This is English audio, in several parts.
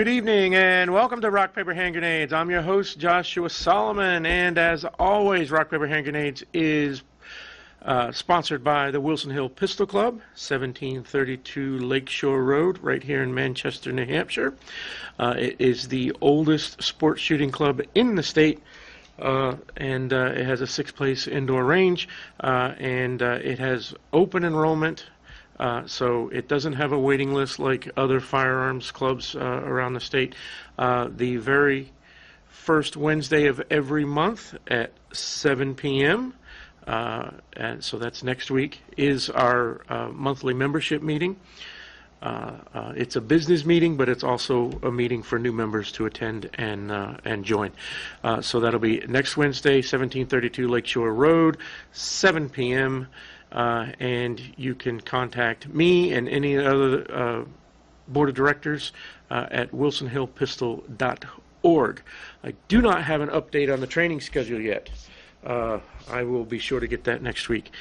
Good evening and welcome to Rock, Paper, Hand Grenades. I'm your host, Joshua Solomon, and as always, Rock, Paper, Hand Grenades is sponsored by the Wilson Hill Pistol Club, 1732 Lakeshore Road, right here in Manchester, New Hampshire. It is the oldest sports shooting club in the state, and it has a six-place indoor range, and it has open enrollment. So it doesn't have a waiting list like other firearms clubs around the state. The very first Wednesday of every month at 7 p.m., and so that's next week, is our monthly membership meeting. It's a business meeting, but it's also a meeting for new members to attend and join. So that'll be next Wednesday, 1732 Lakeshore Road, 7 p.m., and you can contact me and any other board of directors at wilsonhillpistol.org. I do not have an update on the training schedule yet. I will be sure to get that next week.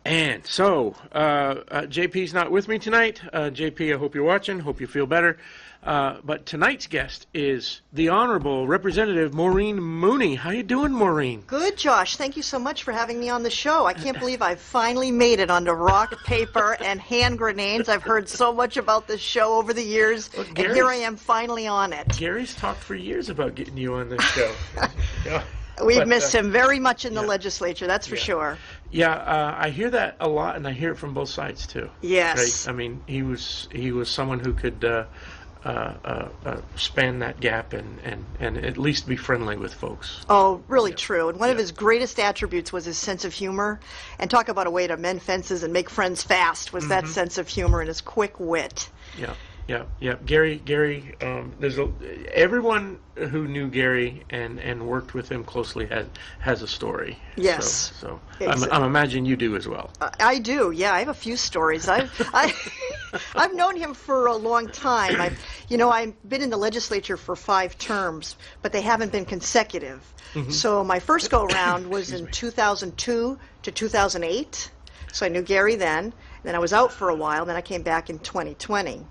And so, JP's not with me tonight. JP, I hope you're watching. Hope you feel better. But tonight's guest is the Honorable Representative Maureen Mooney. How you doing, Maureen? Good, Josh. Thank you so much for having me on the show. I can't believe I finally made it onto Rock, Paper, and Hand Grenades. I've heard so much about this show over the years, and here I am finally on it. Gary's talked for years about getting you on this show. Yeah. We've missed him very much in the legislature, that's for sure. Yeah, I hear that a lot, and I hear it from both sides too. Yes. Right? I mean, he was someone who could span that gap and at least be friendly with folks. Oh, really true. And one of his greatest attributes was his sense of humor. And talk about a way to mend fences and make friends fast was that sense of humor and his quick wit. Yeah. Gary. There's everyone who knew Gary and worked with him closely has a story. Yes. So exactly. I'm imagining you do as well. I do. Yeah, I have a few stories. I've known him for a long time. I've been in the legislature for 5 terms, but they haven't been consecutive. So my first go round was in 2002 to 2008. So I knew Gary then. Then I was out for a while. Then I came back in 2020.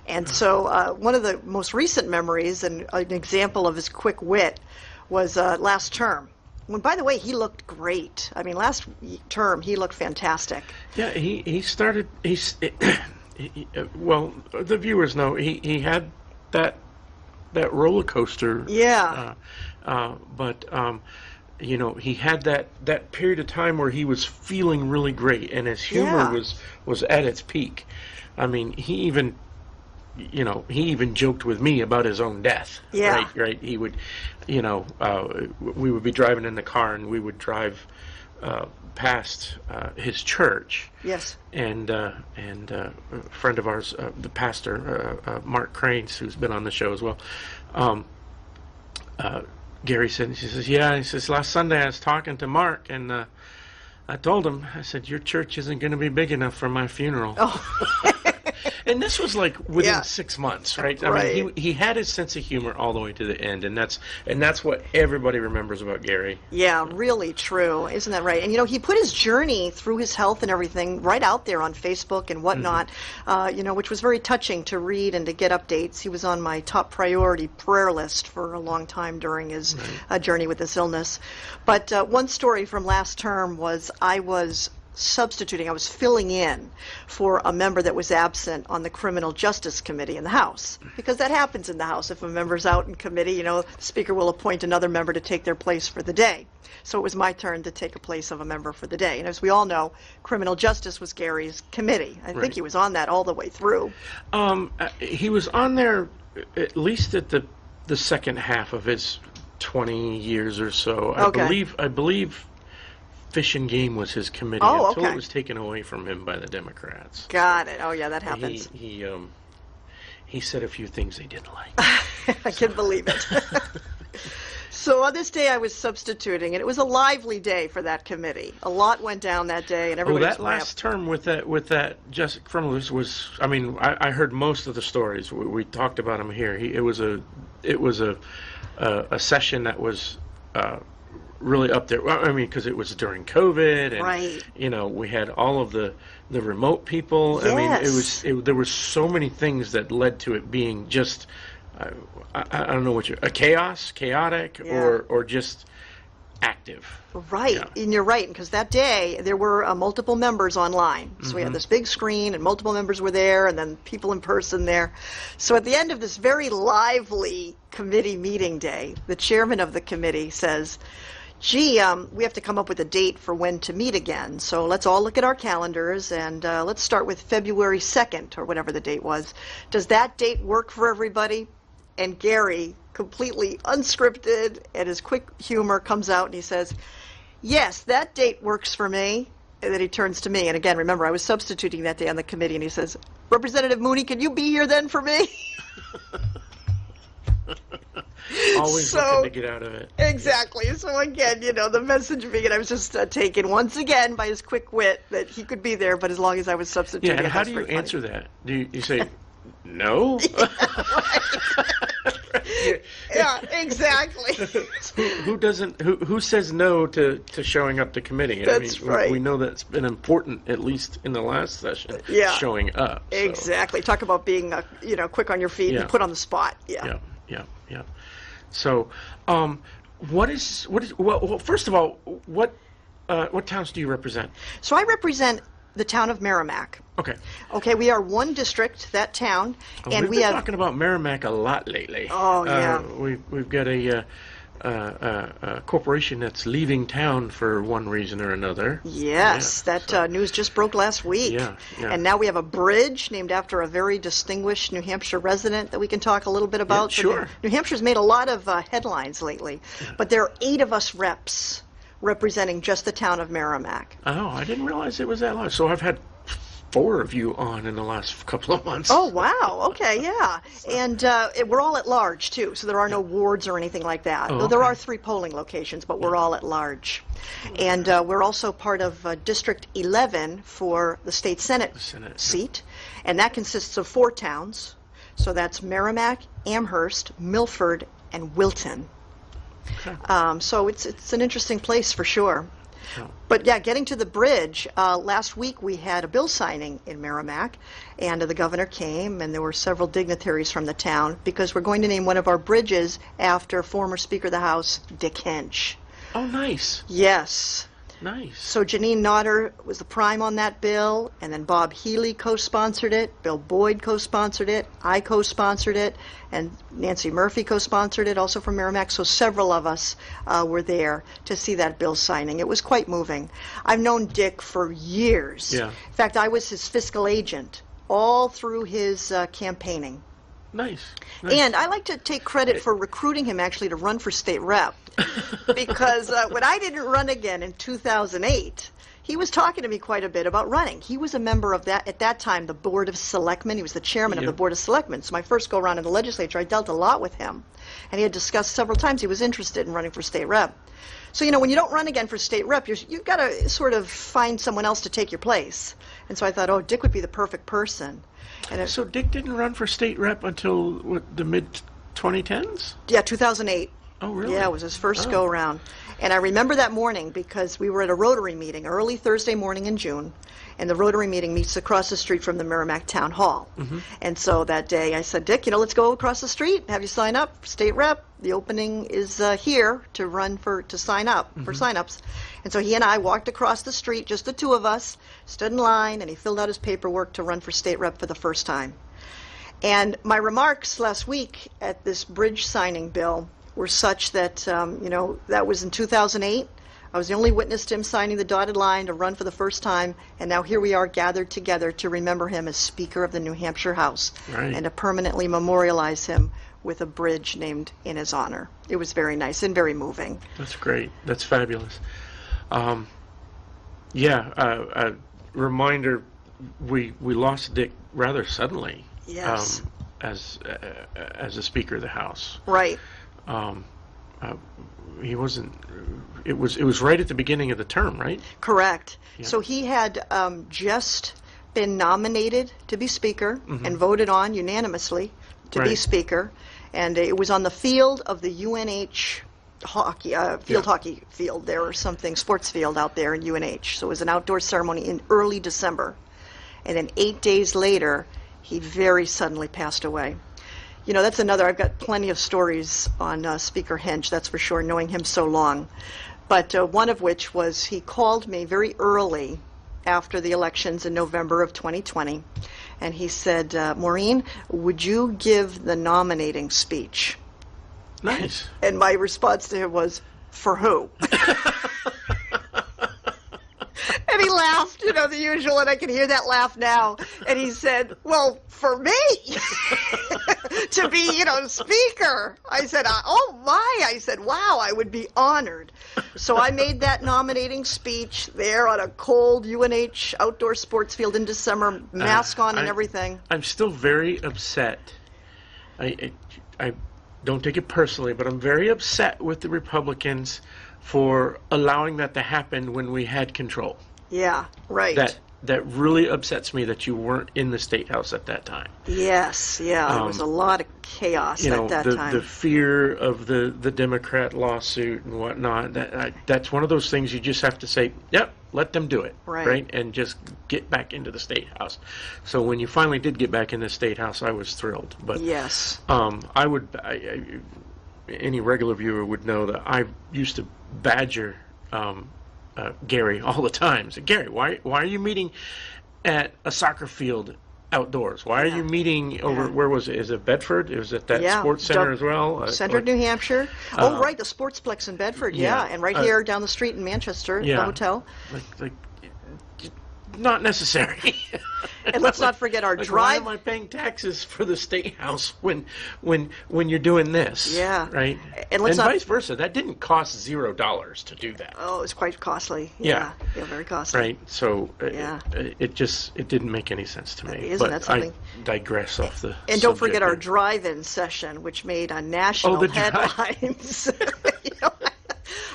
And so one of the most recent memories and an example of his quick wit was last term. When, by the way, he looked great. I mean, last term he looked fantastic. Yeah, he started. Well, the viewers know he had that roller coaster. Yeah. But he had that period of time where he was feeling really great, and his humor was at its peak. I mean, he even joked with me about his own death. Yeah. Right. He would, we would be driving in the car and we would drive past his church. Yes. And a friend of ours, the pastor, Mark Cranes, who's been on the show as well. Gary said, he says, last Sunday I was talking to Mark and I told him, I said, your church isn't going to be big enough for my funeral. Oh. And this was like within 6 months, right? I Right. mean, he had his sense of humor all the way to the end, and that's what everybody remembers about Gary. Yeah, really true. Isn't that right? And, he put his journey through his health and everything right out there on Facebook and whatnot, which was very touching to read and to get updates. He was on my top priority prayer list for a long time during his journey with this illness. But one story from last term was I was filling in for a member that was absent on the Criminal Justice Committee in the House, because that happens in the House. If a member's out in committee, the Speaker will appoint another member to take their place for the day. So it was my turn to take a place of a member for the day. And as we all know, criminal justice was Gary's committee. I think he was on that all the way through. He was on there at least at the second half of his 20 years or so. Okay. I believe Fish and Game was his committee until it was taken away from him by the Democrats. Got it. Oh, yeah, that happens. He said a few things they didn't like. I can believe it. So on this day I was substituting, and it was a lively day for that committee. A lot went down that day, and everybody was that last term with that Jessica Frumless was. I mean, I heard most of the stories. We talked about him here. It was a session that was really up there. Well, I mean, because it was during COVID, and Right. we had all of the remote people. I mean, Yes. there were so many things that led to it being just I don't know a chaotic, Yeah. or just active. Right, Yeah. and you're right, because that day there were multiple members online. So we had this big screen, and multiple members were there, and then people in person there. So at the end of this very lively committee meeting day, the chairman of the committee says, gee, we have to come up with a date for when to meet again. So let's all look at our calendars, and let's start with February 2nd, or whatever the date was. Does that date work for everybody? And Gary, completely unscripted, and his quick humor comes out, and he says, yes, that date works for me. And then he turns to me, and again, remember, I was substituting that day on the committee, and he says, Representative Mooney, can you be here then for me? Always looking to get out of it. Exactly. So again, the message being, I was just taken once again by his quick wit that he could be there, but as long as I was substituting. Yeah, and it, how that's do you very funny. answer that? Do you say no? Yeah, exactly. Who doesn't? Who says no to showing up to committee? That's right. We know that's been important, at least in the last session. Yeah. Showing up. So. Exactly. Talk about being quick on your feet Yeah. and put on the spot. Yeah. Yeah. So, well, first of all, what towns do you represent? So I represent the town of Merrimack. Okay. Okay, we are one district, that town, and we've we been have. talking about Merrimack a lot lately. Oh, yeah. We've got a corporation that's leaving town for one reason or another. Yes, Yeah, that news just broke last week. Yeah. And now we have a bridge named after a very distinguished New Hampshire resident that we can talk a little bit about. Yeah, sure. New Hampshire's made a lot of headlines lately, but there are 8 of us reps representing just the town of Merrimack. Oh, I didn't realize it was that large. So I've had 4 of you on in the last couple of months. Oh, wow. Okay, yeah. And we're all at large, too, so there are no wards or anything like that. Oh, Though there okay. are 3 polling locations, but we're all at large. And we're also part of District 11 for the state Senate Senate. seat, and that consists of 4 towns. So that's Merrimack, Amherst, Milford, and Wilton. Okay. So it's an interesting place for sure. Yeah. But yeah, getting to the bridge, last week we had a bill signing in Merrimack, and the governor came, and there were several dignitaries from the town, because we're going to name one of our bridges after former Speaker of the House, Dick Hench. Oh, nice. Yes. Nice. So Janine Nodder was the prime on that bill, and then Bob Healy co-sponsored it, Bill Boyd co-sponsored it, I co-sponsored it, and Nancy Murphy co-sponsored it, also from Merrimack. So several of us were there to see that bill signing. It was quite moving. I've known Dick for years. Yeah. In fact, I was his fiscal agent all through his campaigning. Nice. And I like to take credit for recruiting him actually to run for state rep, because when I didn't run again in 2008, he was talking to me quite a bit about running. He was a member of that, at that time, the Board of Selectmen. He was the chairman of the Board of Selectmen. So my first go-around in the legislature, I dealt a lot with him. And he had discussed several times he was interested in running for state rep. So, when you don't run again for state rep, you've got to sort of find someone else to take your place. And so I thought, Dick would be the perfect person. And So Dick didn't run for state rep until the mid-2010s? Yeah, 2008. Oh, really? Yeah, it was his first go-around. And I remember that morning because we were at a Rotary meeting early Thursday morning in June, and the Rotary meeting meets across the street from the Merrimack Town Hall. And so that day I said, Dick, let's go across the street and have you sign up for state rep. The opening is here to sign up for sign-ups. And so he and I walked across the street, just the 2 of us, stood in line, and he filled out his paperwork to run for state rep for the first time. And my remarks last week at this bridge signing bill were such that, that was in 2008. I was the only witness to him signing the dotted line to run for the first time, and now here we are gathered together to remember him as Speaker of the New Hampshire House, Right. and to permanently memorialize him with a bridge named in his honor. It was very nice and very moving. That's great. That's fabulous. A reminder, we lost Dick rather suddenly. Yes. As a Speaker of the House. Right. He wasn't. It was right at the beginning of the term, right? Correct. Yeah. So he had just been nominated to be Speaker and voted on unanimously to be Right. Speaker, and it was on the field of the UNH hockey, Yeah. field hockey field there or something, sports field out there in UNH. So it was an outdoor ceremony in early December. And then 8 days later, he very suddenly passed away. You know, that's another, I've got plenty of stories on Speaker Hinch, that's for sure, knowing him so long. But one of which was he called me very early after the elections in November of 2020. And he said, Maureen, would you give the nominating speech? Nice. And my response to him was, for who? And he laughed, you know, the usual, and I can hear that laugh now. And he said, well, for me, to be, you know, speaker. I said, oh my, I said, wow, I would be honored. So I made that nominating speech there on a cold UNH outdoor sports field in December, mask on and everything. I'm still very upset. I don't take it personally, but I'm very upset with the Republicans for allowing that to happen when we had control. Yeah, right. That really upsets me that you weren't in the State House at that time. Yes, yeah, there was a lot of chaos at that time. The fear of the Democrat lawsuit and whatnot, that's one of those things you just have to say, yep, let them do it, right? And just get back into the State House. So when you finally did get back in the State House, I was thrilled. But yes. Any regular viewer would know that I used to badger Gary all the time. So, Gary, why are you meeting at a soccer field outdoors? Why are you meeting over, where was it? Is it Bedford? It was at that sports center as well? Center, New Hampshire. Oh, right, the Sportsplex in Bedford, and right here down the street in Manchester, the hotel. Like, not necessary. And let's not forget our drive. Why am I paying taxes for the State House when you're doing this? Yeah. Right. And vice versa. That didn't cost $0 to do that. Oh, it was quite costly. Yeah, very costly. Right. So it didn't make any sense to me. Isn't that something? I digress off the. And don't forget our drive-in session, which made a national headlines.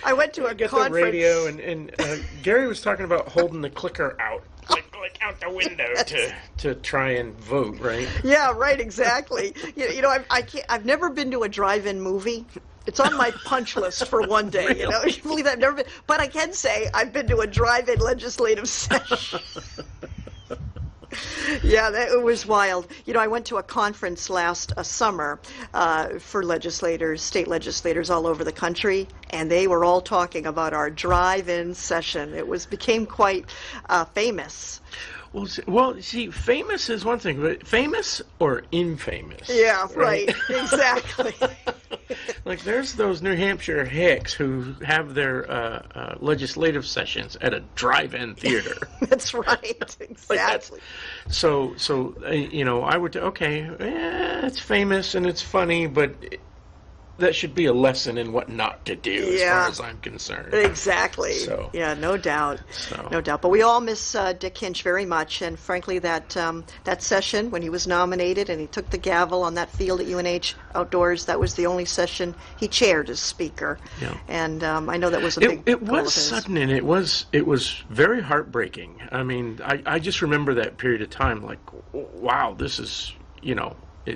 I went to a conference. The radio, and Gary was talking about holding the clicker out, like out the window to try and vote, right? Yeah, right, exactly. You know, I've never been to a drive-in movie. It's on my punch list for one day. Really? You know, you believe that I've never been, but I can say I've been to a drive-in legislative session. Yeah, it was wild. You know, I went to a conference last summer for legislators, state legislators all over the country, and they were all talking about our drive-in session. It became quite famous. Well, see, famous is one thing, but famous or infamous? Yeah, right, exactly. Like, there's those New Hampshire hicks who have their legislative sessions at a drive-in theater. That's right, exactly. So you know, I would, it's famous and it's funny, but that should be a lesson in what not to do, as far as I'm concerned. Exactly. So, yeah, no doubt. No doubt. But we all miss Dick Hinch very much, and frankly, that session when he was nominated and he took the gavel on that field at UNH outdoors, that was the only session he chaired as speaker. Yeah. And I know that was a big. It was sudden, and it was very heartbreaking. I mean, I just remember that period of time, like, wow, this is, you know.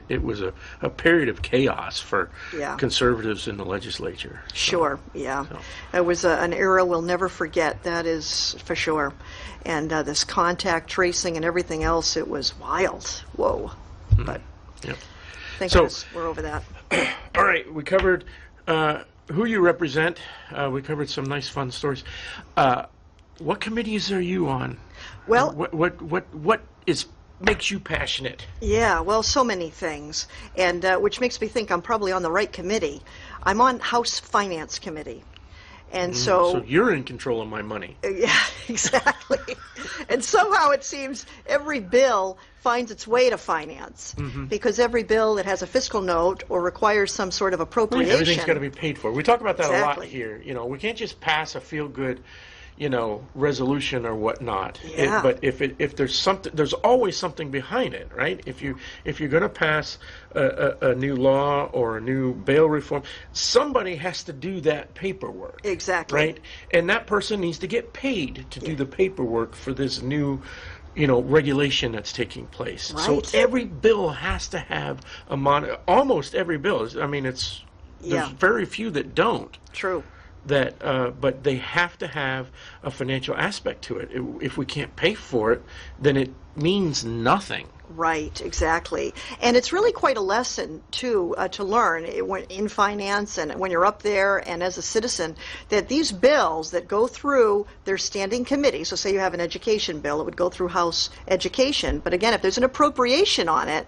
It was a period of chaos for conservatives in the legislature. So, sure, yeah. So. It was an era we'll never forget, that is for sure. And this contact tracing and everything else, it was wild. Whoa. Mm-hmm. But thank goodness we're over that. All right, we covered who you represent. We covered some nice, fun stories. What committees are you on? Well, what makes you passionate? Yeah, well, so many things, and which makes me think I'm probably on the right committee. I'm on House Finance Committee, and so you're in control of my money. Yeah, exactly. And somehow it seems every bill finds its way to finance, because every bill that has a fiscal note or requires some sort of appropriation. Everything's got to be paid for. We talk about that a lot here. You know, we can't just pass a feel-good, you know, resolution or whatnot. Yeah. But if there's something, there's always something behind it, right? If you're going to pass a new law or a new bail reform, somebody has to do that paperwork. Exactly. Right? And that person needs to get paid to do the paperwork for this new, you know, regulation that's taking place. Right. So every bill has to have almost every bill. I mean, it's Yeah. There's very few that don't. True. But they have to have a financial aspect to it. If we can't pay for it, then it means nothing. Right, exactly. And it's really quite a lesson, too, to learn in finance and when you're up there and as a citizen, that these bills that go through their standing committee, so say you have an education bill, it would go through House Education, but again, if there's an appropriation on it,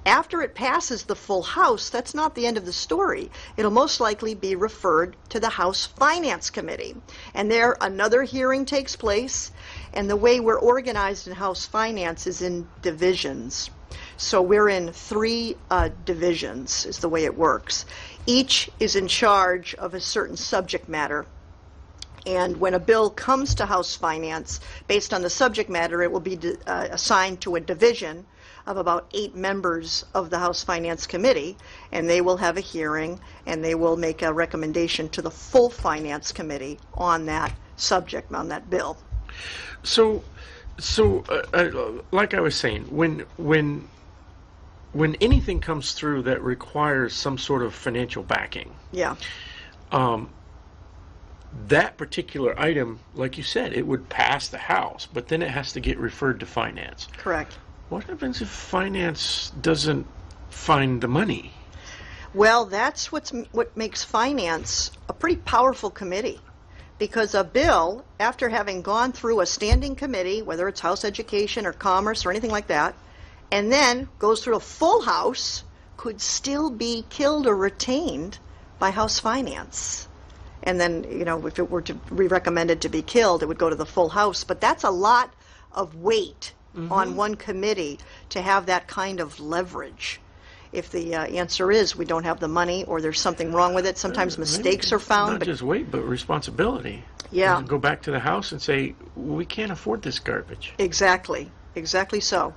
after it passes the full House, that's not the end of the story. It'll most likely be referred to the House Finance Committee. And there, another hearing takes place. And the way we're organized in House Finance is in divisions. So we're in 3 divisions, is the way it works. Each is in charge of a certain subject matter. And when a bill comes to House Finance, based on the subject matter, it will be assigned to a division of about 8 members of the House Finance Committee, and they will have a hearing, and they will make a recommendation to the full Finance Committee on that subject, on that bill. So, like I was saying, when anything comes through that requires some sort of financial backing, Yeah. That particular item, like you said, it would pass the House, but then it has to get referred to Finance. Correct. What happens if Finance doesn't find the money? Well, that's what makes Finance a pretty powerful committee. Because a bill, after having gone through a standing committee, whether it's House Education or Commerce or anything like that, and then goes through a full House, could still be killed or retained by House Finance. And then, if it were to be recommended to be killed, it would go to the full House. But that's a lot of weight on one committee to have that kind of leverage. If the answer is we don't have the money or there's something wrong with it, sometimes mistakes are found. Not just weight, but responsibility. Yeah. Go back to the House and say, we can't afford this garbage. Exactly. Exactly so.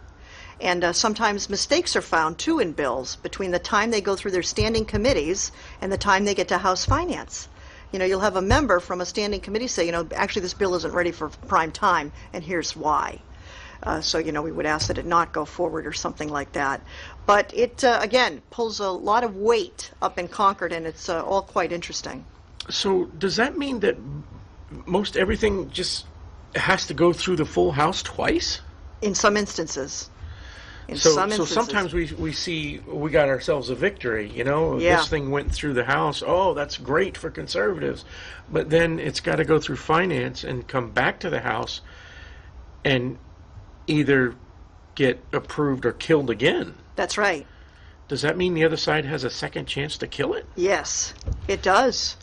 And sometimes mistakes are found, too, in bills between the time they go through their standing committees and the time they get to House Finance. You'll have a member from a standing committee say, actually this bill isn't ready for prime time, and here's why. So, we would ask that it not go forward or something like that. But it, again, pulls a lot of weight up in Concord, and it's all quite interesting. So does that mean that most everything just has to go through the full House twice? In some instances. So sometimes we see we got ourselves a victory, Yeah. This thing went through the House. Oh, that's great for conservatives. But then it's got to go through Finance and come back to the House and either get approved or killed again. That's right. Does that mean the other side has a second chance to kill it? Yes, it does.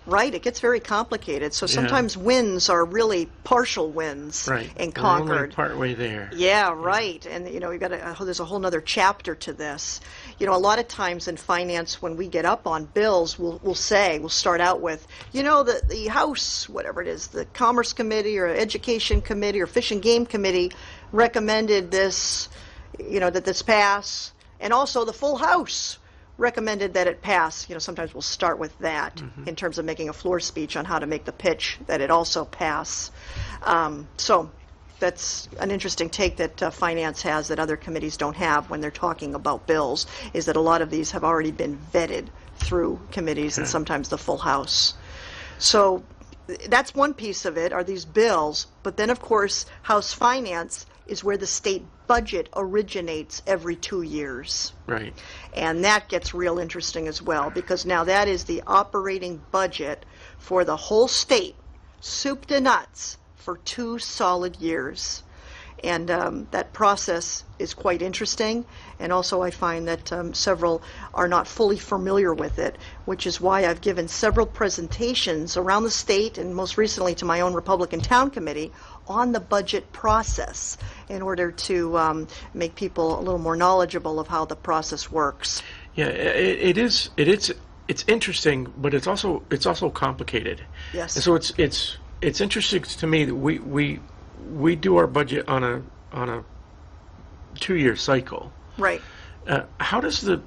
Right, it gets very complicated. So sometimes wins are really partial wins in Concord. We're only partway there. Yeah, right. And we've got there's a whole other chapter to this. A lot of times in finance, when we get up on bills, we'll start out with, the House, whatever it is, the Commerce Committee or Education Committee or Fish and Game Committee recommended this, that this pass, and also the full House recommended that it pass. Sometimes we'll start with that in terms of making a floor speech on how to make the pitch that it also pass. So that's an interesting take that Finance has that other committees don't have when they're talking about bills, is that a lot of these have already been vetted through committees and sometimes the full House. So that's one piece of it, are these bills. But then, of course, House Finance is where the state budget originates every 2 years. Right. And that gets real interesting as well, because now that is the operating budget for the whole state, soup to nuts, for 2 solid years. And that process is quite interesting, and also I find that several are not fully familiar with it, which is why I've given several presentations around the state, and most recently to my own Republican Town Committee, on the budget process in order to make people a little more knowledgeable of how the process works. Yeah, it's interesting, but it's also complicated. Yes. And so it's interesting to me that we do our budget on a 2-year cycle. Right. How does the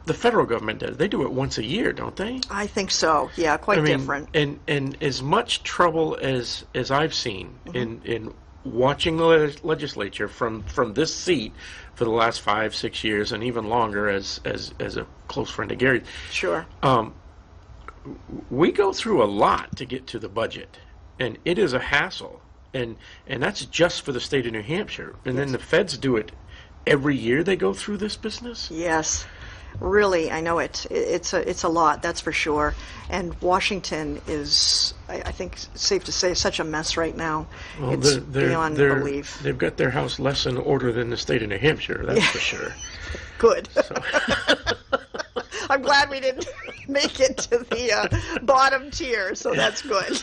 federal government do it? They do it once a year, don't they? I think so. Yeah, quite different. And as much trouble as I've seen in watching the legislature from this seat for the last 5, 6 years, and even longer as a close friend of Gary, Sure. we go through a lot to get to the budget, and it is a hassle, and that's just for the state of New Hampshire. And then the feds do it every year. They go through this business. Yes. Really, I know it's a lot, that's for sure. And Washington is, I think it's safe to say, such a mess right now. Well, It's beyond belief. They've got their house less in order than the state of New Hampshire, that's for sure. Good. So. I'm glad we didn't make it to the bottom tier, so that's good.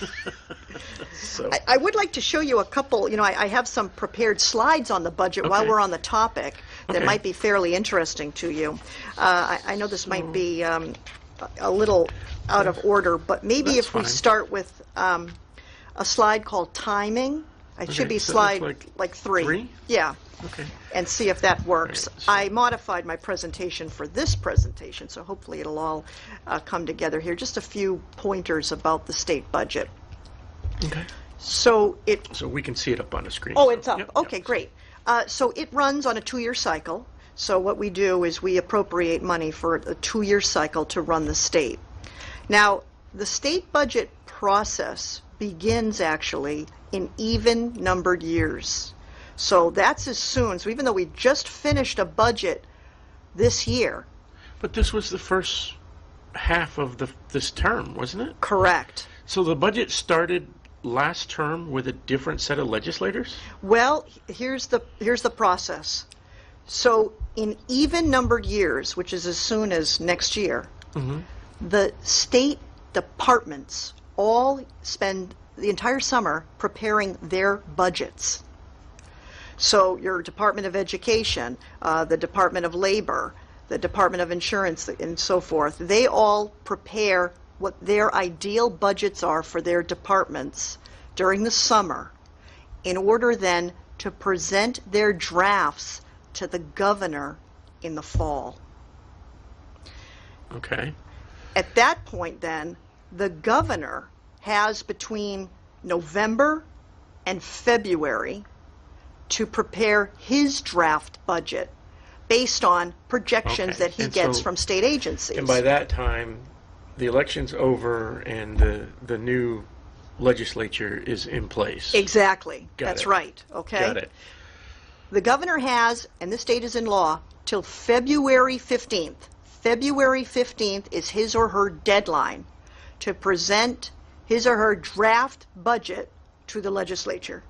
So. I would like to show you a couple, I have some prepared slides on the budget while we're on the topic that might be fairly interesting to you. I know this might be a little out of order, but maybe That's if we fine. start with a slide called timing. It should be so slide that's like 3. 3? Yeah. Okay. And see if that works. Right, so- I modified my presentation for this presentation, so hopefully it'll all come together here. Just a few pointers about the state budget. Okay. So we can see it up on the screen. Oh, so- it's up. yep, Okay, yep. great. So it runs on a 2-year cycle. So what we do is we appropriate money for a 2-year cycle to run the state. Now, the state budget process begins actually in even-numbered years. So that's as soon. So even though we just finished a budget this year. But this was the first half of this term, wasn't it? Correct. So the budget started last term with a different set of legislators? Well, here's the process. So in even-numbered years, which is as soon as next year, the state departments all spend the entire summer preparing their budgets. So your Department of Education, the Department of Labor, the Department of Insurance, and so forth, they all prepare what their ideal budgets are for their departments during the summer in order then to present their drafts to the governor in the fall. Okay. At that point then, the governor has between November and February to prepare his draft budget based on projections Okay. that he And gets so- from state agencies. And by that time, the election's over and the new legislature is in place. Exactly. Got That's it. right. Okay. Got it. The governor has, and this date is in law, till February 15th. February 15th is his or her deadline to present his or her draft budget to the legislature.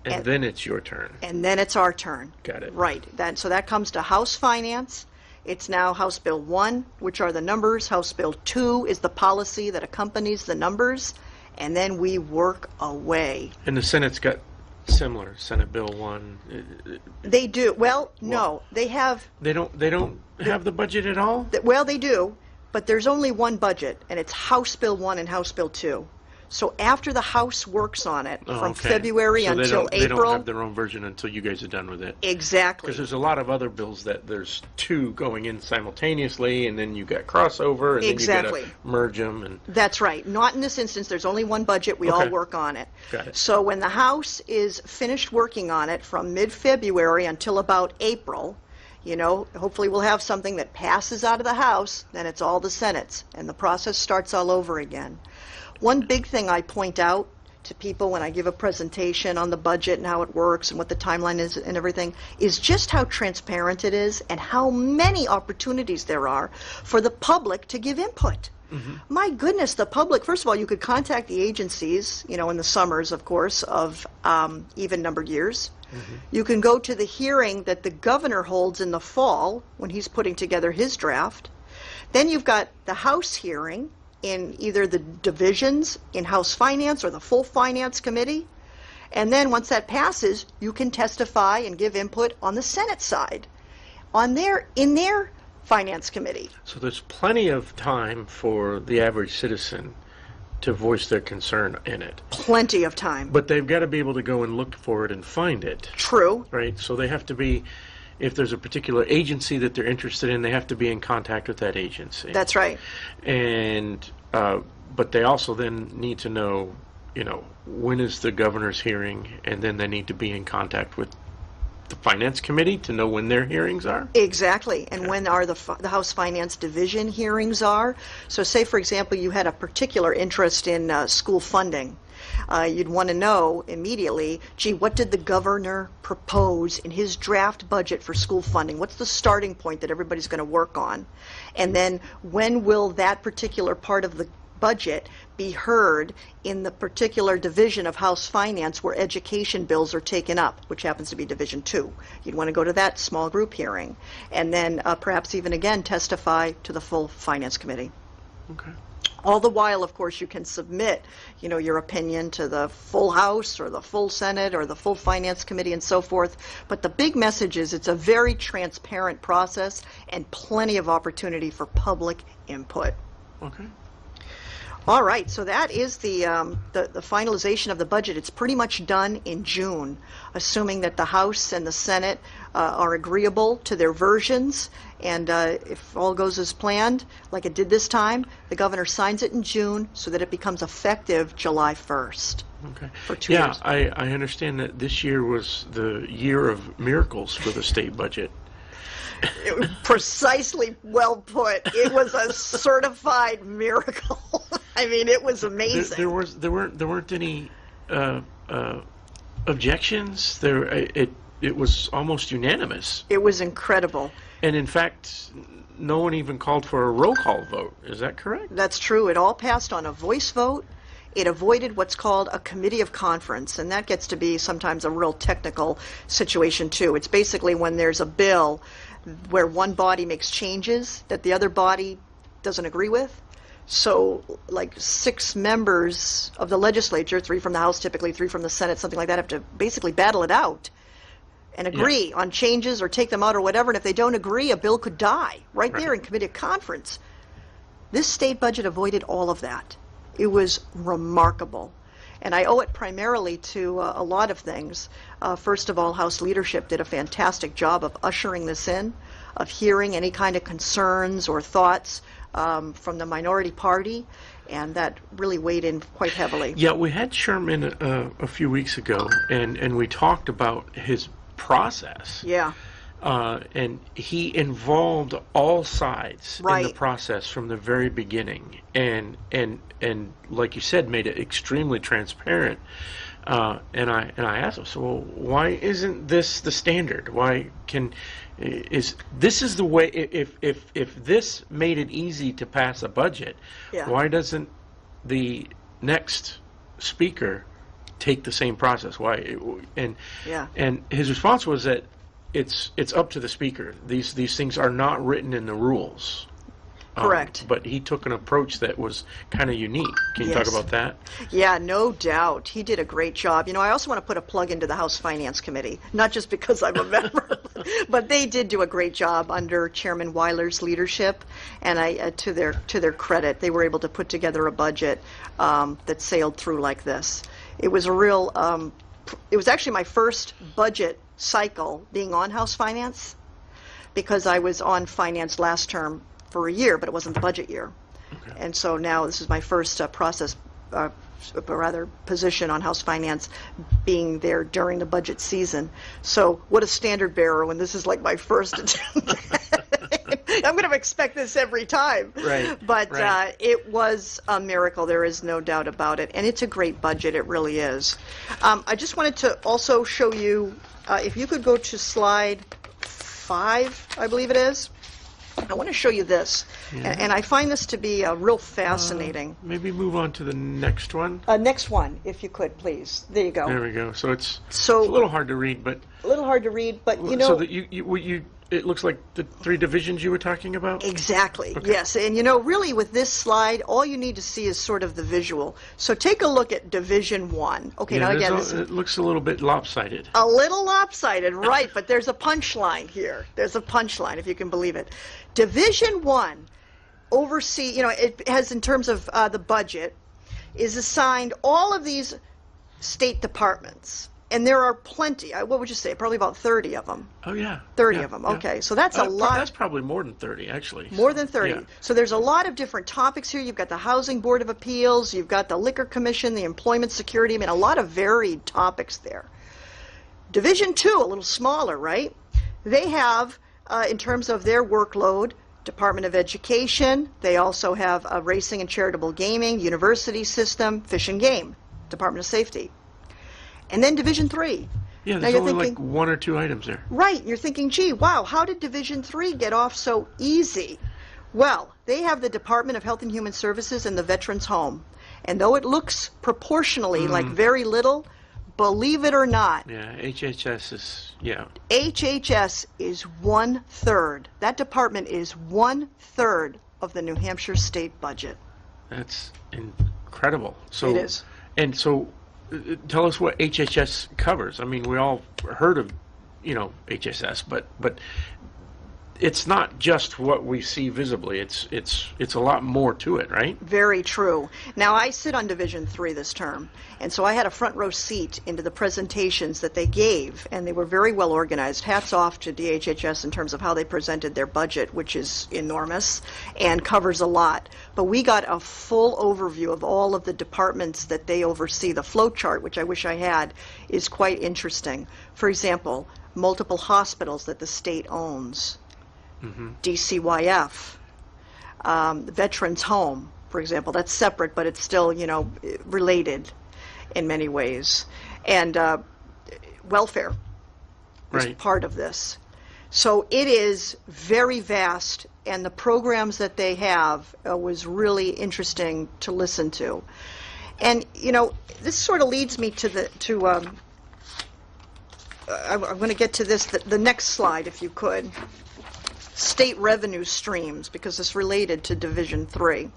And then it's your turn. And then it's our turn. Got it. Right. So that comes to House Finance. It's now House Bill 1, which are the numbers. House Bill 2 is the policy that accompanies the numbers. And then we work away. And the Senate's got similar, Senate Bill 1. They do. Well, no. They have, They don't have the budget at all? well, they do, but there's only one budget, and it's House Bill 1 and House Bill 2. So after the House works on it, Oh, from okay. February So until they don't April. have their own version until you guys are done with it. Exactly. Because there's a lot of other bills that there's 2 going in simultaneously, and then you got crossover, and Exactly. then you got to merge them. And That's right. Not in this instance. There's only one budget. We all Okay. work on it. Got it. So when the House is finished working on it from mid-February until about April, hopefully we'll have something that passes out of the House, then it's all the Senate's, and the process starts all over again. One big thing I point out to people when I give a presentation on the budget and how it works and what the timeline is and everything is just how transparent it is and how many opportunities there are for the public to give input. My goodness, the public, first of all, you could contact the agencies, in the summers, of course, of even-numbered years. You can go to the hearing that the governor holds in the fall when he's putting together his draft. Then you've got the House hearing in either the divisions in House Finance or the full Finance Committee. And then once that passes, you can testify and give input on the Senate side, in their Finance Committee. so there's plenty of time for the average citizen to voice their concern in it. Plenty of time. But they've got to be able to go and look for it and find it, True. right? So they have to be, if there's a particular agency that they're interested in, they have to be in contact with that agency. That's right. And but they also then need to know when is the governor's hearing, and then they need to be in contact with the finance committee to know when their hearings are? Exactly, and when are the House Finance Division hearings are. So say, for example, you had a particular interest in school funding. You'd want to know immediately, gee, what did the governor propose in his draft budget for school funding? What's the starting point that everybody's going to work on? And then when will that particular part of the budget be heard in the particular division of House Finance where education bills are taken up, which happens to be Division 2. You'd want to go to that small group hearing, and then perhaps even again testify to the full Finance Committee. Okay. All the while, of course, you can submit, your opinion to the full House or the full Senate or the full Finance Committee and so forth. But the big message is it's a very transparent process and plenty of opportunity for public input. Okay. All right, so that is the finalization of the budget. It's pretty much done in June, assuming that the House and the Senate are agreeable to their versions. And if all goes as planned, like it did this time, the governor signs it in June so that it becomes effective July 1st. Okay. For 2 years. I understand that this year was the year of miracles for the state budget. Precisely, well put. It was a certified miracle. I mean, it was amazing. There weren't any objections. It was almost unanimous. It was incredible. And in fact, no one even called for a roll call vote. Is that correct? That's true. It all passed on a voice vote. It avoided what's called a committee of conference, and that gets to be sometimes a real technical situation too. It's basically when there's a bill where one body makes changes that the other body doesn't agree with. So like 6 members of the legislature, 3 from the House typically, 3 from the Senate, something like that, have to basically battle it out and agree on changes or take them out or whatever. And if they don't agree, a bill could die right there in committee of conference. This state budget avoided all of that. It was remarkable. And I owe it primarily to a lot of things. First of all, House leadership did a fantastic job of ushering this in, of hearing any kind of concerns or thoughts from the minority party, and that really weighed in quite heavily. Yeah, we had Sherman a few weeks ago, and we talked about his process. Yeah. And he involved all sides in the Right. process from the very beginning, and like you said, made it extremely transparent. And I asked him, so well, why isn't this the standard? Why is the way? If this made it easy to pass a budget, Yeah. why doesn't the next speaker take the same process? Why? Yeah. And his response was that it's up to the speaker. These things are not written in the rules. Correct. But he took an approach that was kind of unique. Can you talk Yes. about that? Yeah, no doubt. He did a great job. I also want to put a plug into the House Finance Committee, not just because I'm a member, but they did do a great job under Chairman Weiler's leadership, and to their credit, they were able to put together a budget that sailed through like this. It was a real. It was actually my first budget cycle being on House Finance, because I was on Finance last term for a year, but it wasn't the budget year. Okay. And so now this is my first position on House Finance, being there during the budget season. So what a standard bearer when this is like my first attempt. I'm going to expect this every time. Right. But right. It was a miracle. There is no doubt about it. And it's a great budget. It really is. I just wanted to also show you, if you could go to slide 5, I believe it is. I want to show you this, and I find this to be real fascinating. Maybe move on to the next one. Next one, if you could, please. There you go. There we go. So it's a little hard to read, but a little hard to read, but so that it looks like the 3 divisions you were talking about. Exactly. Okay. Yes, and really with this slide, all you need to see is sort of the visual. So take a look at Division 1. Okay, now again, it looks a little bit lopsided. a little lopsided, right? But there's a punchline here. There's a punchline, if you can believe it. Division 1 it has, in terms of the budget, is assigned all of these state departments. And there are plenty. What would you say? Probably about 30 of them. Oh, yeah. 30 Yeah, of them. yeah. Okay, so that's a lot. That's probably more than 30, actually. More than 30. Yeah. So there's a lot of different topics here. You've got the Housing Board of Appeals, you've got the Liquor Commission, the Employment Security. I mean, a lot of varied topics there. Division 2, a little smaller, right? They have, in terms of their workload, Department of Education. They also have Racing and Charitable Gaming, University System, Fish and Game, Department of Safety. And then Division 3. Yeah, there's only like 1 or 2 items there. Right. You're thinking, gee, wow, how did Division 3 get off so easy? Well, they have the Department of Health and Human Services and the Veterans Home. And though it looks proportionally like very little, believe it or not, Yeah, HHS is, yeah. HHS is 1/3. That department is 1/3 of the New Hampshire state budget. That's incredible. So, It is. And so, tell us what HHS covers. I mean, we all heard of, HSS, but it's not just what we see visibly. It's a lot more to it, right? Very true. Now, I sit on Division 3 this term, and so I had a front row seat into the presentations that they gave, and they were very well organized. Hats off to DHHS in terms of how they presented their budget, which is enormous and covers a lot. But we got a full overview of all of the departments that they oversee. The flow chart, which I wish I had, is quite interesting. For example, multiple hospitals that the state owns. DCYF, Veterans Home, for example, that's separate, but it's still, related in many ways. And welfare is Right. part of this. So it is very vast, and the programs that they have was really interesting to listen to. And, this sort of leads me to I'm going to get to this, the next slide, if you could. State revenue streams, because it's related to Division 3.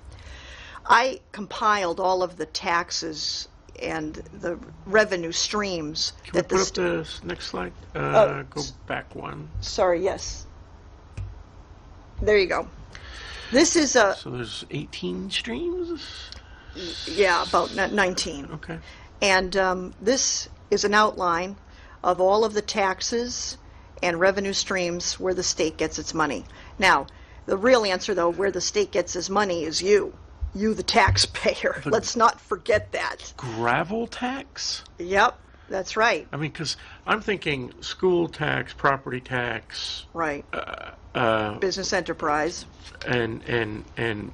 I compiled all of the taxes and the revenue streams Can we that put up the next slide? Oh, Go back one. Sorry, yes. There you go. This is So there's 18 streams? yeah, about 19. Okay. And this is an outline of all of the taxes and revenue streams where the state gets its money. Now, the real answer, though, where the state gets its money is you, the taxpayer. Let's not forget that. Gravel tax? Yep, that's right. I mean, because I'm thinking school tax, property tax, Right. Business enterprise. and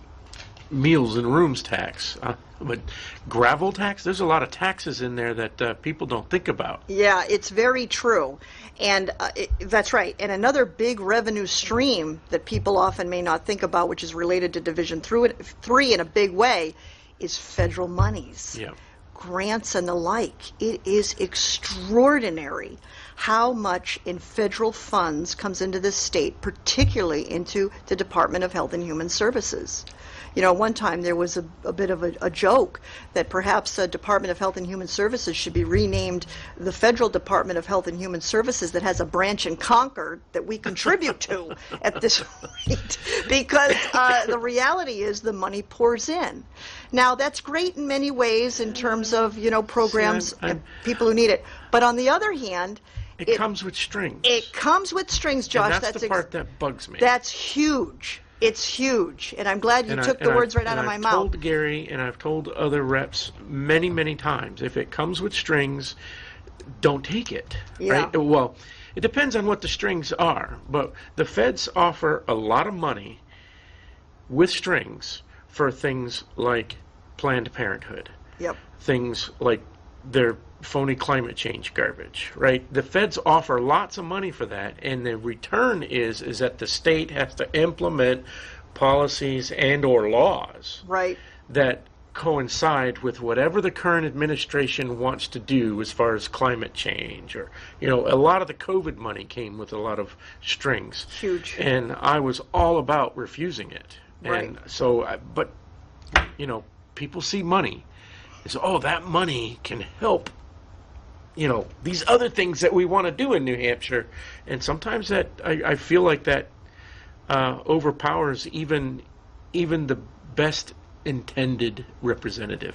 meals and rooms tax. But gravel tax, there's a lot of taxes in there that people don't think about. Yeah, it's very true. And that's right. And another big revenue stream that people often may not think about, which is related to Division 3 in a big way, is federal monies. Yeah. Grants and the like. It is extraordinary how much in federal funds comes into this state, particularly into the Department of Health and Human Services. One time there was a bit of a joke that perhaps the Department of Health and Human Services should be renamed the Federal Department of Health and Human Services that has a branch in Concord that we contribute to at this point, because the reality is the money pours in. Now, that's great in many ways in terms of, programs and people who need it. But on the other hand, It comes with strings. it comes with strings, Josh. And that's the part that bugs me. That's huge. It's huge, and I'm glad you took the words right out of my mouth. I've told Gary and I've told other reps many, many times, if it comes with strings, don't take it. Yeah. Right? Well, it depends on what the strings are, but the feds offer a lot of money with strings for things like Planned Parenthood. Yep. Things like their phony climate change garbage, right? The feds offer lots of money for that, and the return is that the state has to implement policies and or laws Right. that coincide with whatever the current administration wants to do as far as climate change, or a lot of the COVID money came with a lot of strings. Huge. And I was all about refusing it. Right. And so but people see money. It's, oh, that money can help these other things that we want to do in New Hampshire. And sometimes that I feel like that overpowers even the best intended representative.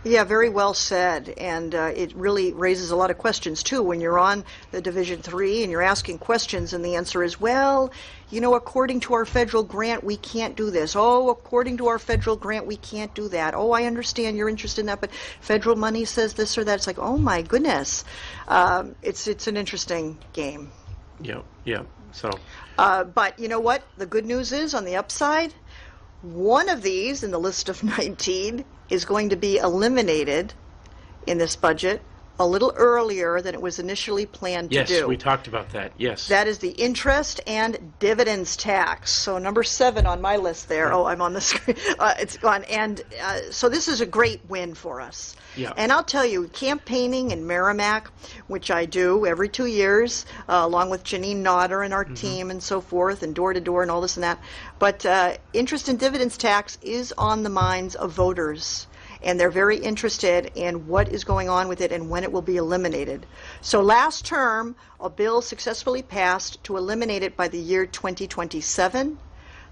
Yeah, very well said, and it really raises a lot of questions too when you're on the Division 3 and you're asking questions, and the answer is, well, according to our federal grant, we can't do this. Oh, according to our federal grant, we can't do that. Oh, I understand you're interested in that, but federal money says this or that. It's like, oh my goodness, it's an interesting game. Yeah. So, but you know what? The good news is, on the upside, one of these in the list of 19 is going to be eliminated in this budget a little earlier than it was initially planned to do. yes, we talked about that. Yes. That is the interest and dividends tax. So number 7 on my list there. Oh, I'm on the screen. It's gone. And so this is a great win for us. Yeah. And I'll tell you, campaigning in Merrimack, which I do every 2 years, along with Janine Nodder and our team and so forth, and door to door and all this and that. But interest and dividends tax is on the minds of voters, and they're very interested in what is going on with it and when it will be eliminated. So last term, a bill successfully passed to eliminate it by the year 2027.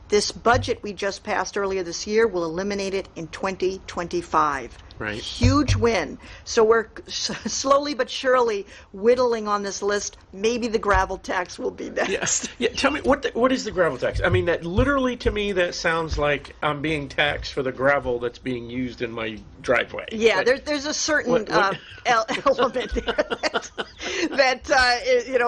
This budget we just passed earlier this year will eliminate it in 2025. Right. Huge win. So we're slowly but surely whittling on this list. Maybe the gravel tax will be next. Yes. Yeah. Tell me, what is the gravel tax? I mean, that literally to me that sounds like I'm being taxed for the gravel that's being used in my driveway. Yeah, But there's a certain what- element there that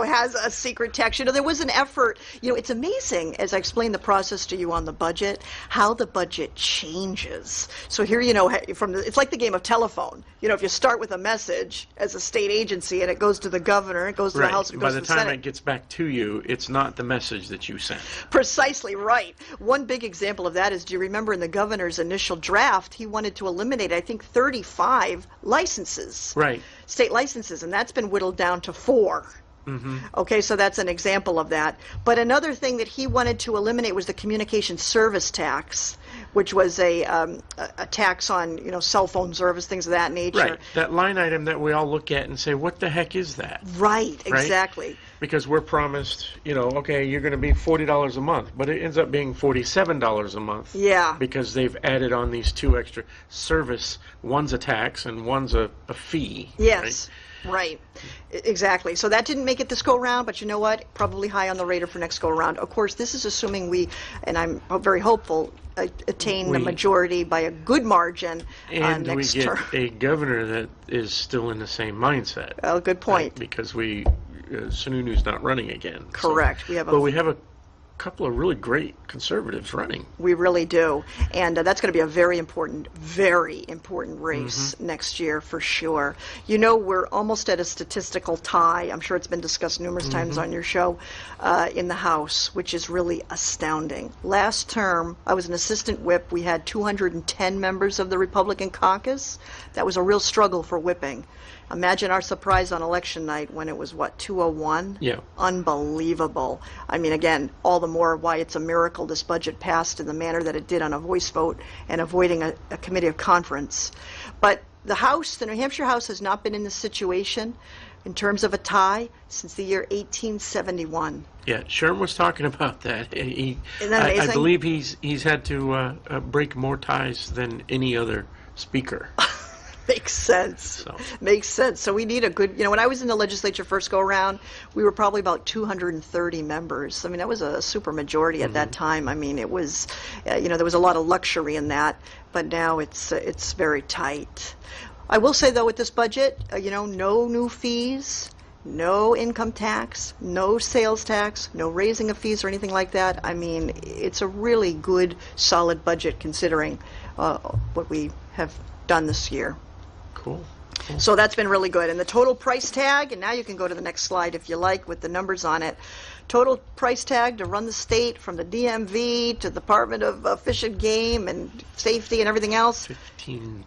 has a secret tax. There was an effort. It's amazing, as I explained the process to you on the budget, how the budget changes. So here, it's like the game of telephone. If you start with a message as a state agency and it goes to the governor, it goes to the right. House, it By goes the to the time Senate. it gets back to you, it's not the message that you sent. Precisely right. One big example of that is, do you remember in the governor's initial draft, he wanted to eliminate, I think, 35 licenses, Right. state licenses, and that's been whittled down to 4. Okay, so that's an example of that. But another thing that he wanted to eliminate was the communication service tax, which was a tax on cell phone service, things of that nature. Right. That line item that we all look at and say, what the heck is that? Right, exactly. Because we're promised, okay, you're going to be $40 a month, but it ends up being $47 a month. Yeah. Because they've added on these 2 extra service. One's a tax and one's a fee. Yes. Right, exactly. So that didn't make it this go round, but you know what? Probably high on the radar for next go round. Of course, this is assuming we, and I'm very hopeful, attain the majority by a good margin And we next get term. a governor that is still in the same mindset. Well, good point. Right? Because Sununu's not running again. Correct. We have But we have a couple of really great conservatives running. We really do, and that's going to be a very important race next year for sure. We're almost at a statistical tie. I'm sure it's been discussed numerous times on your show in the House, which is really astounding. Last term, I was an assistant whip. We had 210 members of the Republican caucus. That was a real struggle for whipping. Imagine our surprise on election night when it was, 201? Yeah. Unbelievable. I mean, again, all the more why it's a miracle this budget passed in the manner that it did on a voice vote and avoiding a committee of conference. But the House, the New Hampshire House, has not been in this situation in terms of a tie since the year 1871. Yeah, Sherm was talking about that. Isn't that amazing? I believe he's had to break more ties than any other speaker. Makes sense. Makes sense. So we need a good, when I was in the legislature first go around, we were probably about 230 members. I mean, that was a super majority at that time. I mean, it was, there was a lot of luxury in that, but now it's very tight. I will say, though, with this budget, no new fees, no income tax, no sales tax, no raising of fees or anything like that. I mean, it's a really good, solid budget considering what we have done this year. Cool. So that's been really good. And the total price tag, and now you can go to the next slide if you like with the numbers on it. Total price tag to run the state from the DMV to the Department of Fish and Game and Safety and everything else. $15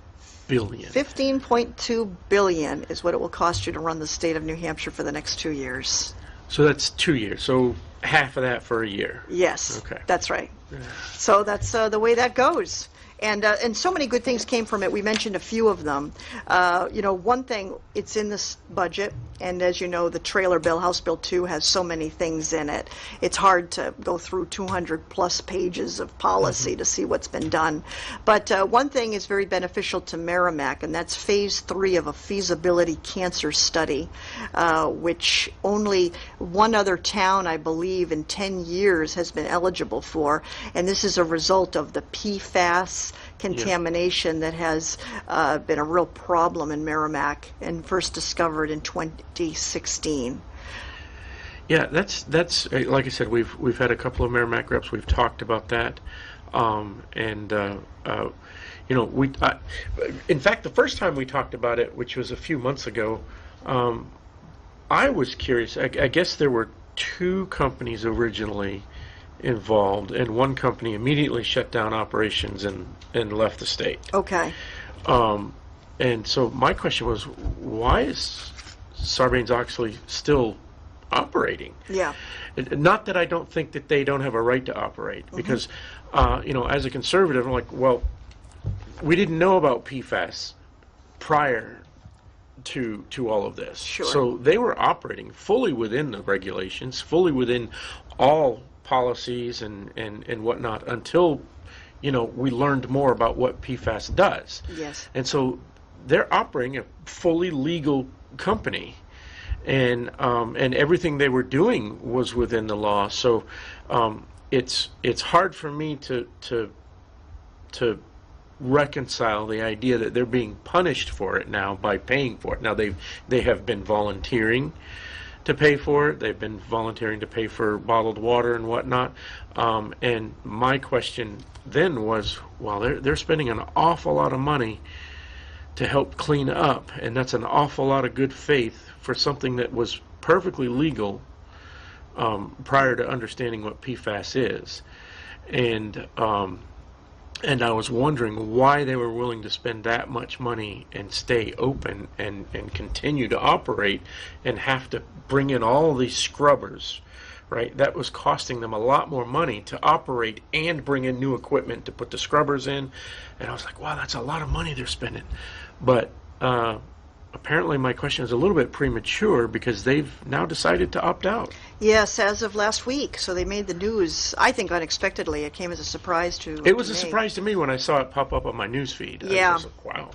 billion. $15.2 billion is what it will cost you to run the state of New Hampshire for the next 2 years. So that's 2 years. So half of that for a year. Yes, Okay. that's right. So that's the way that goes. And so many good things came from it. We mentioned a few of them. One thing, it's in this budget, and as you know, the trailer bill, House Bill 2, has so many things in it. It's hard to go through 200 plus pages of policy to see what's been done. But one thing is very beneficial to Merrimack, and that's phase 3 of a feasibility cancer study, which only one other town, I believe, in 10 years has been eligible for. And this is a result of the PFAS contamination that has been a real problem in Merrimack and first discovered in 2016. Yeah, that's like I said, we've had a couple of Merrimack reps. We've talked about that, in fact, the first time we talked about it, which was a few months ago, I was curious. I guess there were 2 companies originally involved, and one company immediately shut down operations and left the state. Okay. And so my question was, why is Sarbanes-Oxley still operating? Yeah. Not that I don't think that they don't have a right to operate, because, as a conservative, I'm like, well, we didn't know about PFAS prior to all of this. Sure. So they were operating fully within the regulations, fully within all policies and whatnot, until we learned more about what PFAS does. Yes. And so they're operating a fully legal company, and everything they were doing was within the law. So it's hard for me to reconcile the idea that they're being punished for it now by paying for it. Now they have been volunteering to pay for it. They've been volunteering to pay for bottled water and whatnot. And my question then was, well, they're spending an awful lot of money to help clean up, and that's an awful lot of good faith for something that was perfectly legal prior to understanding what PFAS is. And I was wondering why they were willing to spend that much money and stay open and continue to operate and have to bring in all these scrubbers, right? That was costing them a lot more money to operate and bring in new equipment to put the scrubbers in. And I was like, wow, that's a lot of money they're spending. But apparently my question is a little bit premature, because they've now decided to opt out. Yes, as of last week. So they made the news, I think, unexpectedly. It came as a surprise to It was to a me. surprise to me when I saw it pop up on my news feed. Yeah. I was like, wow,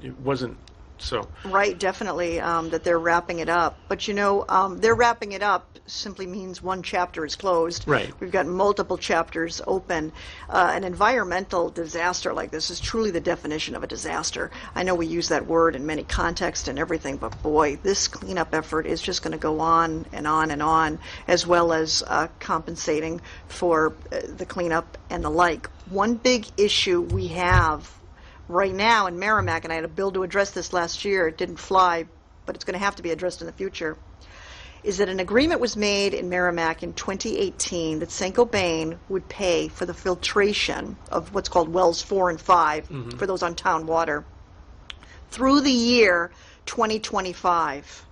it wasn't so. Right, definitely, that they're wrapping it up. But they're wrapping it up simply means one chapter is closed. Right. We've got multiple chapters open. An environmental disaster like this is truly the definition of a disaster. I know we use that word in many contexts and everything, but boy, this cleanup effort is just going to go on and on and on, as well as compensating for the cleanup and the like. One big issue we have right now in Merrimack, and I had a bill to address this last year, it didn't fly, but it's going to have to be addressed in the future, is that an agreement was made in Merrimack in 2018 that Saint-Gobain would pay for the filtration of what's called wells 4 and 5 for those on town water through the year 2025.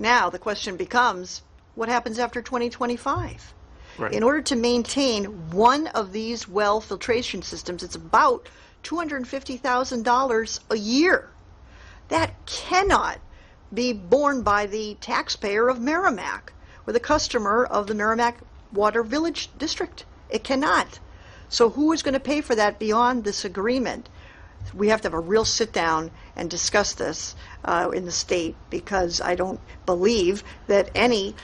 Now the question becomes, what happens after 2025? Right. In order to maintain one of these well filtration systems, it's about $250,000 a year. That cannot be borne by the taxpayer of Merrimack or the customer of the Merrimack Water Village District. It cannot. So who is going to pay for that beyond this agreement? We have to have a real sit down and discuss this in the state, because I don't believe that any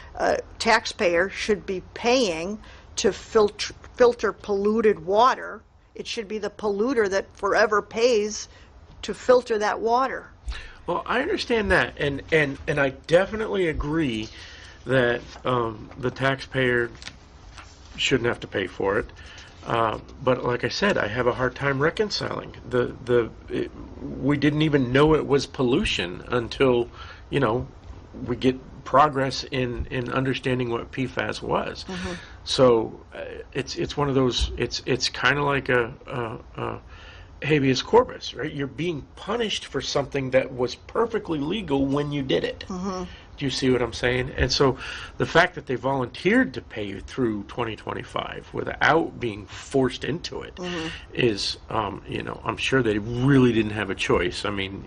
taxpayer should be paying to filter polluted water. It should be the polluter that forever pays to filter that water. Well, I understand that, and I definitely agree that the taxpayer shouldn't have to pay for it. But like I said, I have a hard time reconciling we didn't even know it was pollution until we get progress in understanding what PFAS was. So it's one of those. It's kind of like a habeas corpus, right? You're being punished for something that was perfectly legal when you did it. Do you see what I'm saying? And so the fact that they volunteered to pay through 2025 without being forced into it is, I'm sure they really didn't have a choice. I mean,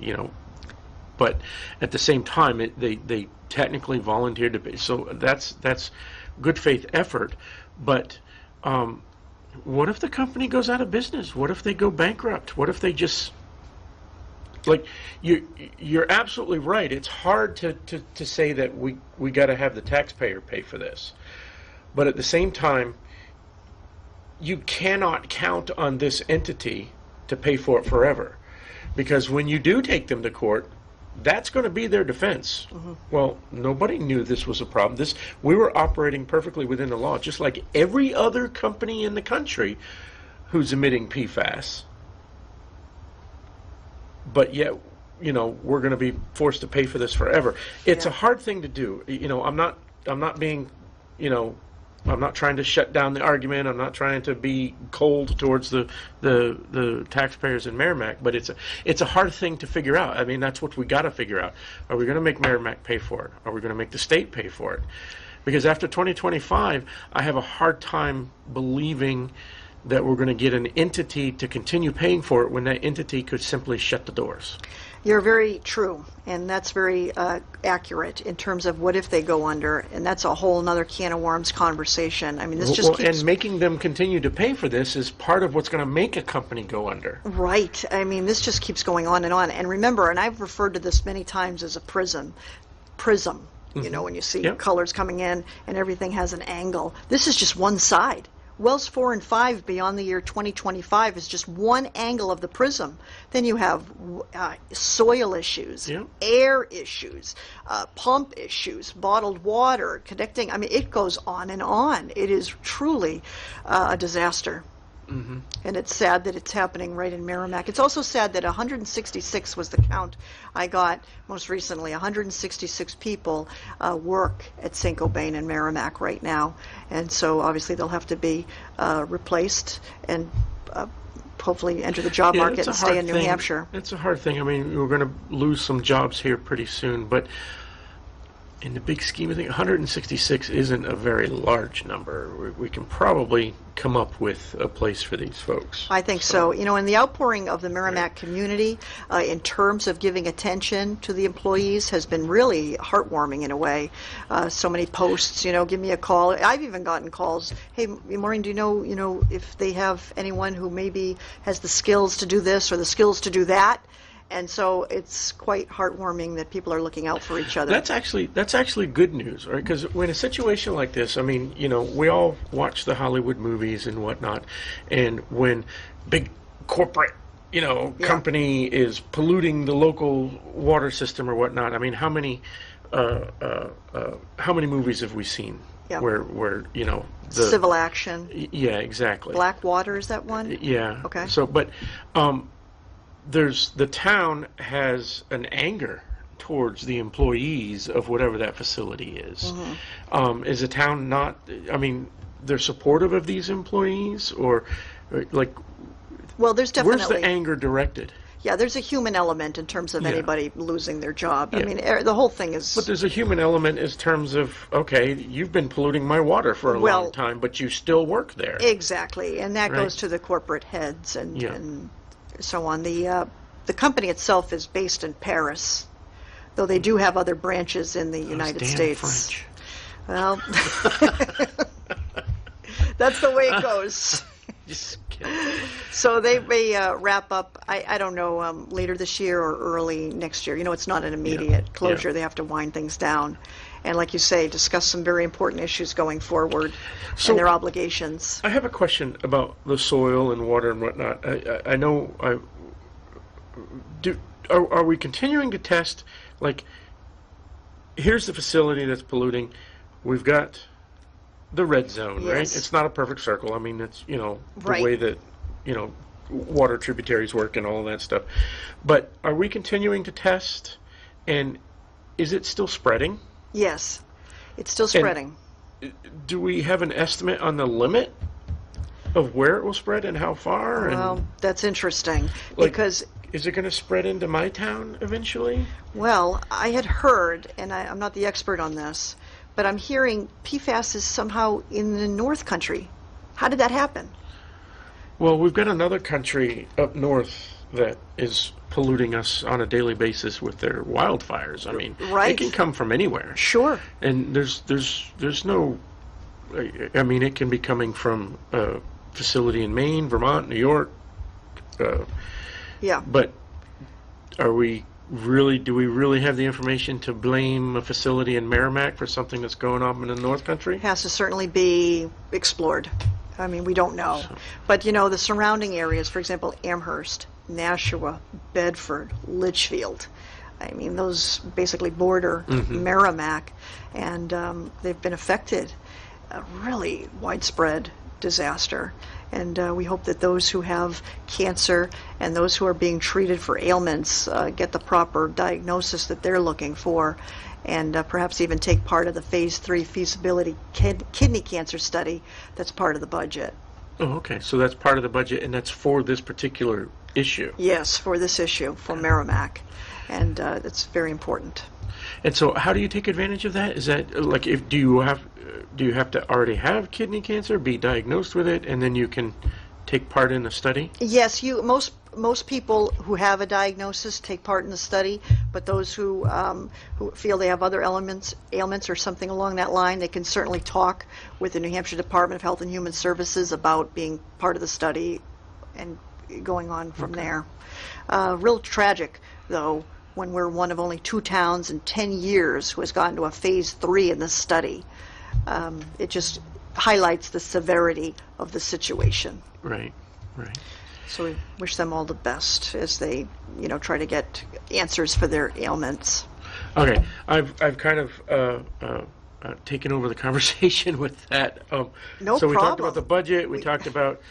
but at the same time, they technically volunteered to pay. So that's good faith effort. But what if the company goes out of business? What if they go bankrupt? What if they just... Like, you're absolutely right. It's hard to say that we got to have the taxpayer pay for this. But at the same time, you cannot count on this entity to pay for it forever. Because when you do take them to court, that's going to be their defense. Well, nobody knew this was a problem. We were operating perfectly within the law, just like every other company in the country who's emitting PFAS. But yet, we're going to be forced to pay for this forever. It's a hard thing to do. I'm not being, I'm not trying to shut down the argument. I'm not trying to be cold towards the taxpayers in Merrimack. But it's a hard thing to figure out. I mean, that's what we got to figure out. Are we going to make Merrimack pay for it? Are we going to make the state pay for it? Because after 2025, I have a hard time believing that we're going to get an entity to continue paying for it when that entity could simply shut the doors. You're very true, and that's very accurate in terms of what if they go under, and that's a whole other can of worms conversation. I mean, this just keeps... And making them continue to pay for this is part of what's going to make a company go under. Right. I mean, this just keeps going on and on. And remember, and I've referred to this many times as a prism. When you see colors coming in and everything has an angle. This is just one side. Wells 4 and 5 beyond the year 2025 is just one angle of the prism. Then you have soil issues, air issues, pump issues, bottled water, connecting. I mean, it goes on and on. It is truly a disaster. And it's sad that it's happening right in Merrimack. It's also sad that 166 was the count I got most recently. 166 people work at St. Gobain and Merrimack right now. And so obviously they'll have to be replaced and hopefully enter the job market and stay in New Hampshire. It's a hard thing. I mean, we're going to lose some jobs here pretty soon, but in the big scheme of things, 166 isn't a very large number. We can probably come up with a place for these folks. I think so. In the outpouring of the Merrimack community, in terms of giving attention to the employees, has been really heartwarming in a way. So many posts, give me a call. I've even gotten calls. Hey, Maureen, do you know, if they have anyone who maybe has the skills to do this or the skills to do that? And so it's quite heartwarming that people are looking out for each other. That's actually good news, right? Because when a situation like this, I mean, we all watch the Hollywood movies and whatnot, and when big corporate, company is polluting the local water system or whatnot, I mean, how many movies have we seen where the civil action? Yeah, exactly. Blackwater, is that one? Yeah. Okay. So, but the town has an anger towards the employees of whatever that facility is. Is the town not, I mean, they're supportive of these employees, or like, well, there's definitely, where's the anger directed? Yeah, there's a human element in terms of anybody losing their job. I mean, the whole thing is... But there's a human element in terms of, okay, you've been polluting my water for a long time, but you still work there. Exactly, and that goes to the corporate heads and so on. The company itself is based in Paris, though they do have other branches in the United States. French. Well, that's the way it goes. Just kidding. So they may wrap up, I don't know, later this year or early next year. It's not an immediate closure. They have to wind things down. And like you say, discuss some very important issues going forward and their obligations. I have a question about the soil and water and whatnot. I know, are we continuing to test, like, here's the facility that's polluting, we've got the red zone, right? It's not a perfect circle. I mean, it's, the way that, water tributaries work and all of that stuff. But are we continuing to test, and is it still spreading? Yes, it's still spreading. And do we have an estimate on the limit of where it will spread and how far? Well, that's interesting, because is it going to spread into my town eventually? Well, I had heard, and I'm not the expert on this, but I'm hearing PFAS is somehow in the North Country. How did that happen? Well, we've got another country up north that is polluting us on a daily basis with their wildfires. I mean, Right. it can come from anywhere. Sure. And there's no, I mean, it can be coming from a facility in Maine, Vermont, New York. Yeah. But do we really have the information to blame a facility in Merrimack for something that's going on in the North Country? Has to certainly be explored. I mean, we don't know. But, you know, the surrounding areas, for example, Amherst, Nashua, Bedford, Litchfield, I mean, those basically border Merrimack, and they've been affected. A really widespread disaster. And we hope that those who have cancer and those who are being treated for ailments get the proper diagnosis that they're looking for, and perhaps even take part of the Phase 3 feasibility kidney cancer study that's part of the budget. Oh, okay. So that's part of the budget, and that's for this particular issue. Yes, for this issue, for Merrimack. And that's very important. And so, how do you take advantage of that? Is that like, if do you have to already have kidney cancer, be diagnosed with it, and then you can take part in the study? Yes, most people who have a diagnosis take part in the study, but those who feel they have other ailments or something along that line, they can certainly talk with the New Hampshire Department of Health and Human Services about being part of the study and going on from there. Real tragic, though, when we're one of only 2 towns in 10 years who has gotten to a Phase 3 in this study. It just highlights the severity of the situation. Right, right. So we wish them all the best as they, you know, try to get answers for their ailments. Okay, I've kind of taken over the conversation with that. No so we talked problem. about the budget. We talked about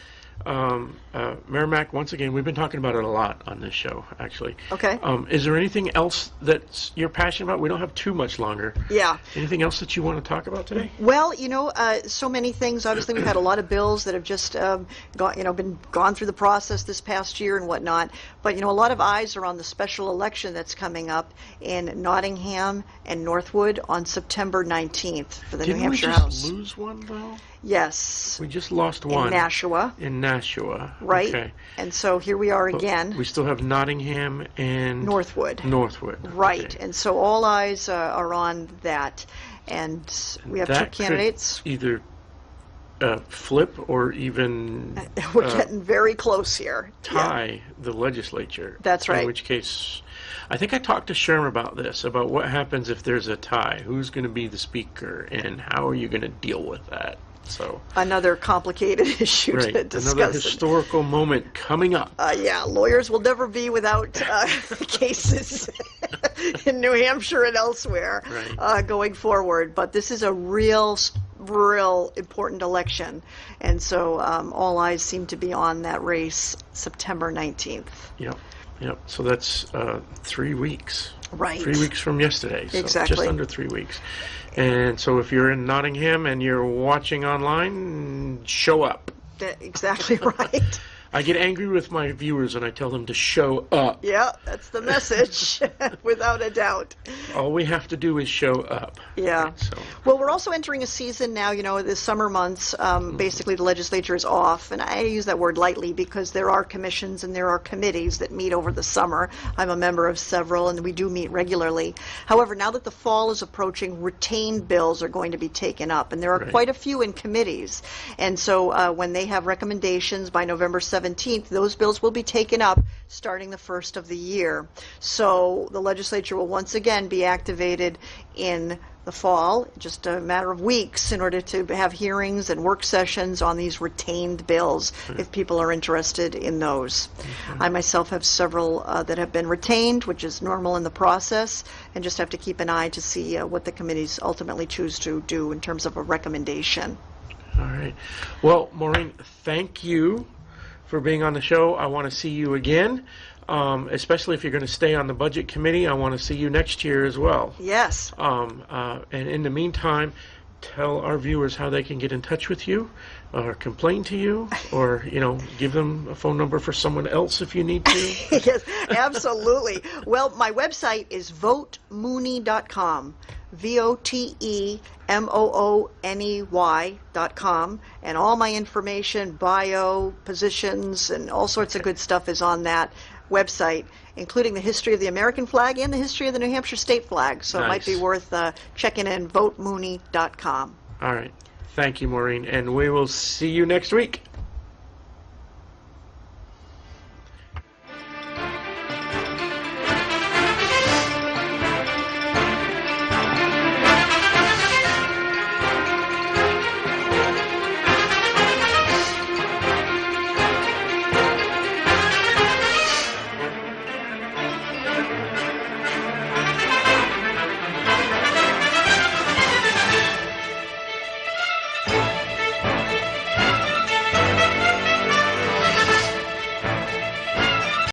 Merrimack. Once again, we've been talking about it a lot on this show, actually. Okay. Is there anything else that you're passionate about? We don't have too much longer. Yeah. Anything else that you want to talk about today? Well, you know, so many things. Obviously, we've had a lot of bills that have just gone through the process this past year and whatnot. But, you know, a lot of eyes are on the special election that's coming up in Nottingham and Northwood on September 19th for the New Hampshire Didn't we House. just lose one, though? Yes. We just lost one. In Nashua. In Nashua. Right. Okay. And so here we are But again. we still have Nottingham and Northwood. Northwood. Right. Okay. And so all eyes are on that. And we have 2 That candidates. could either flip or even We're getting very close here. tie the legislature. That's right. In which case, I think I talked to Sherm about this, about what happens if there's a tie. Who's going to be the speaker, and how are you going to deal with that? So Another complicated issue right, to discuss. another historical moment coming up. Yeah, lawyers will never be without cases in New Hampshire and elsewhere Right. going forward. But this is a real important election, and so all eyes seem to be on that race September 19th. Yep, yep. So that's 3 weeks. Right. 3 weeks from yesterday. So Exactly. just under 3 weeks. And so if you're in Nottingham and you're watching online, show up. Exactly right. I get angry with my viewers and I tell them to show up. Yeah, that's the message, without a doubt. All we have to do is show up. Yeah. Right, so Well, we're also entering a season now, you know, the summer months, basically the legislature is off, and I use that word lightly because there are commissions and there are committees that meet over the summer. I'm a member of several, and we do meet regularly. However, now that the fall is approaching, retained bills are going to be taken up, and there are Right. quite a few in committees. And so when they have recommendations by November 17th, those bills will be taken up starting the first of the year. So the legislature will once again be activated in the fall, just a matter of weeks, in order to have hearings and work sessions on these retained bills, if people are interested in those. I myself have several that have been retained, which is normal in the process, and just have to keep an eye to see what the committees ultimately choose to do in terms of a recommendation. all right. Well, Maureen, thank you for being on the show. I want to see you again, especially if you're going to stay on the budget committee. I want to see you next year as well. Yes. And in the meantime, tell our viewers how they can get in touch with you, or complain to you, or, give them a phone number for someone else if you need to? Yes, absolutely. Well, my website is votemooney.com, VOTEMOONEY.com, and all my information, bio, positions, and all sorts of good stuff is on that website, including the history of the American flag and the history of the New Hampshire state flag. So It might be worth checking in, votemooney.com. All right. Thank you, Maureen, and we will see you next week.